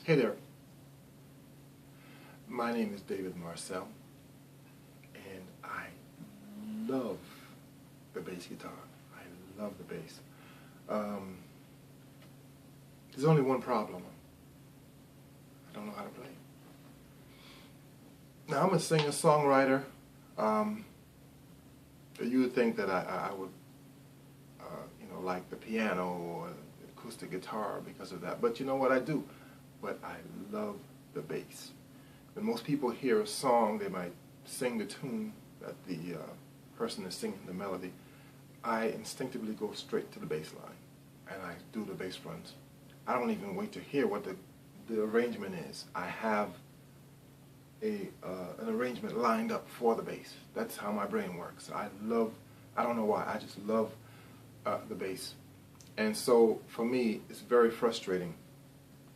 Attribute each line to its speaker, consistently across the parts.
Speaker 1: Hey there, my name is David Marcel, and I love the bass guitar. I love the bass. There's only one problem. I don't know how to play. Now, I'm a singer-songwriter. You would think that I would, like the piano or acoustic guitar because of that. But you know what, I do. But I love the bass. When most people hear a song, they might sing the tune that the person is singing the melody. I instinctively go straight to the bass line, and I do the bass runs. I don't even wait to hear what the arrangement is. I have an arrangement lined up for the bass. That's how my brain works. I don't know why, I just love the bass. And so for me, it's very frustrating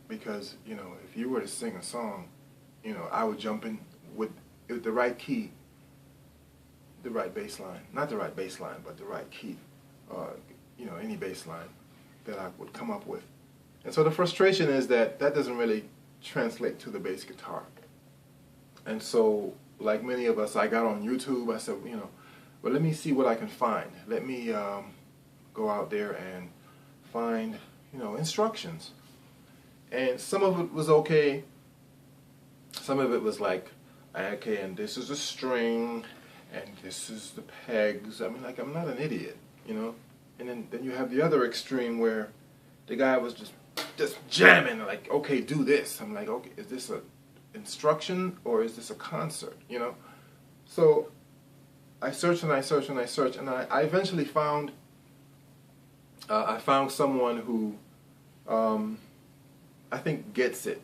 Speaker 1: because, if you were to sing a song, I would jump in with the right key, the right bass line. Not the right bass line, but the right key, any bass line that I would come up with. And so the frustration is that doesn't really translate to the bass guitar. And so, like many of us, I got on YouTube. I said, well, let me see what I can find. Let me go out there and find, instructions. And some of it was okay. Some of it was like, okay, and this is a string, and this is the pegs. I mean, I'm not an idiot, And then you have the other extreme where the guy was just jamming, like, okay, do this. I'm like, okay, is this a instruction or is this a concert, So I searched and I searched and I searched, and I eventually found someone who I think gets it.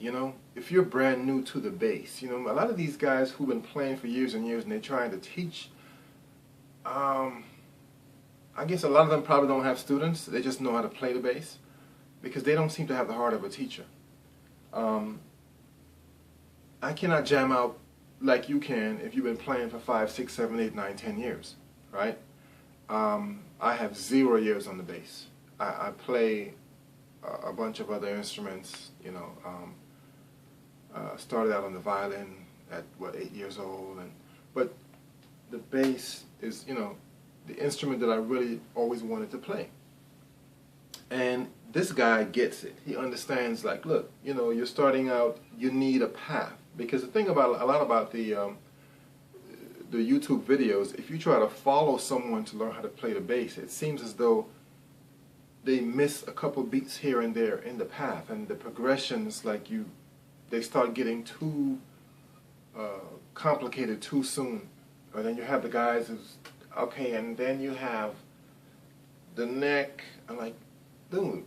Speaker 1: If you're brand new to the bass, a lot of these guys who've been playing for years and years and they're trying to teach, I guess a lot of them probably don't have students. They just know how to play the bass because they don't seem to have the heart of a teacher. I cannot jam out like you can if you've been playing for 5, 6, 7, 8, 9, 10 years, right? I have 0 years on the bass. I play a bunch of other instruments, started out on the violin at, 8 years old, but the bass is, the instrument that I really always wanted to play. And this guy gets it. He understands, like, look, you're starting out, you need a path. Because the thing about a lot about the YouTube videos, if you try to follow someone to learn how to play the bass, it seems as though they miss a couple beats here and there in the path, and the progressions, like they start getting too complicated too soon. Or then you have the guys who's okay, and then you have the neck. I'm like, dude,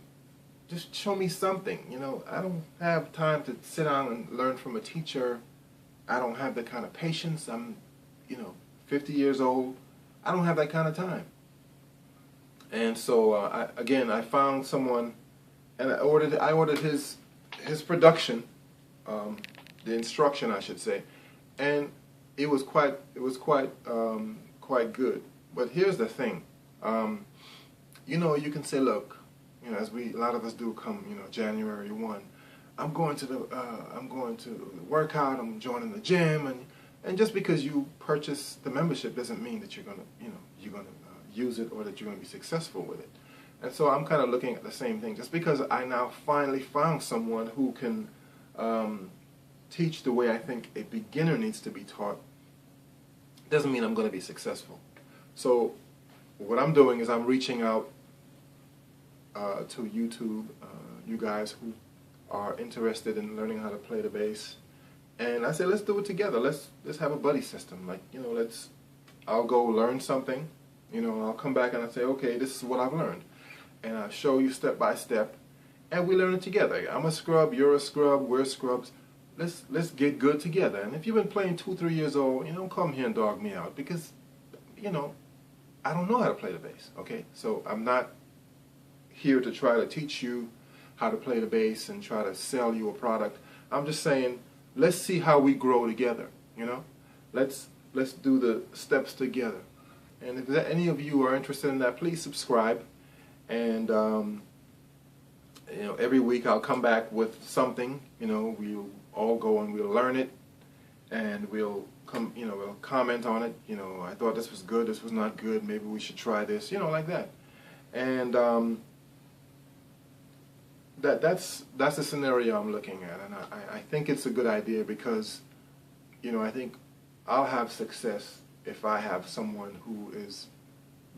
Speaker 1: just show me something, I don't have time to sit down and learn from a teacher. I don't have that kind of patience. I'm, 50 years old. I don't have that kind of time. And so, I found someone, and I ordered his production, the instruction, I should say, and it was quite good. But here's the thing, you can say, look, as a lot of us do come, January 1, I'm going to work out, I'm joining the gym, and just because you purchase the membership doesn't mean that you're gonna use it or that you're gonna be successful with it. And so I'm kind of looking at the same thing. Just because I now finally found someone who can teach the way I think a beginner needs to be taught doesn't mean I'm going to be successful. So what I'm doing is I'm reaching out to YouTube, you guys who are interested in learning how to play the bass, and I say, let's do it together. Let's have a buddy system. Like, I'll go learn something, I'll come back and I say, okay, this is what I've learned, and I'll show you step by step, and we learn it together. I'm a scrub, you're a scrub, we're scrubs. Let's get good together. And if you've been playing 2, 3 years old, don't come here and dog me out, because I don't know how to play the bass. Okay, so I'm not here to try to teach you how to play the bass and try to sell you a product. I'm just saying, let's see how we grow together. Let's do the steps together. And if any of you are interested in that, please subscribe. And you know, every week I'll come back with something. You know, we'll all go and we'll learn it, and we'll we'll comment on it. You know, I thought this was good, this was not good, maybe we should try this, you know, like that. And that's the scenario I'm looking at, and I think it's a good idea because, you know, I think I'll have success if I have someone who is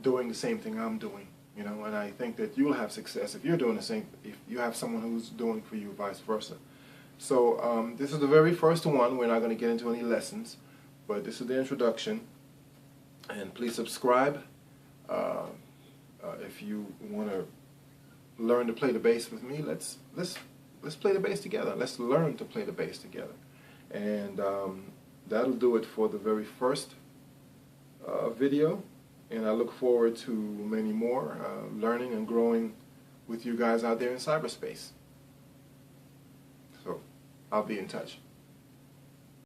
Speaker 1: doing the same thing I'm doing, you know, and I think that you'll have success if you're doing the same, if you have someone who's doing for you, vice versa. So this is the very first one. We're not going to get into any lessons, but this is the introduction. And please subscribe if you want to learn to play the bass with me. Let's play the bass together. Let's learn to play the bass together. And that'll do it for the very first video. And I look forward to many more, learning and growing with you guys out there in cyberspace. So I'll be in touch.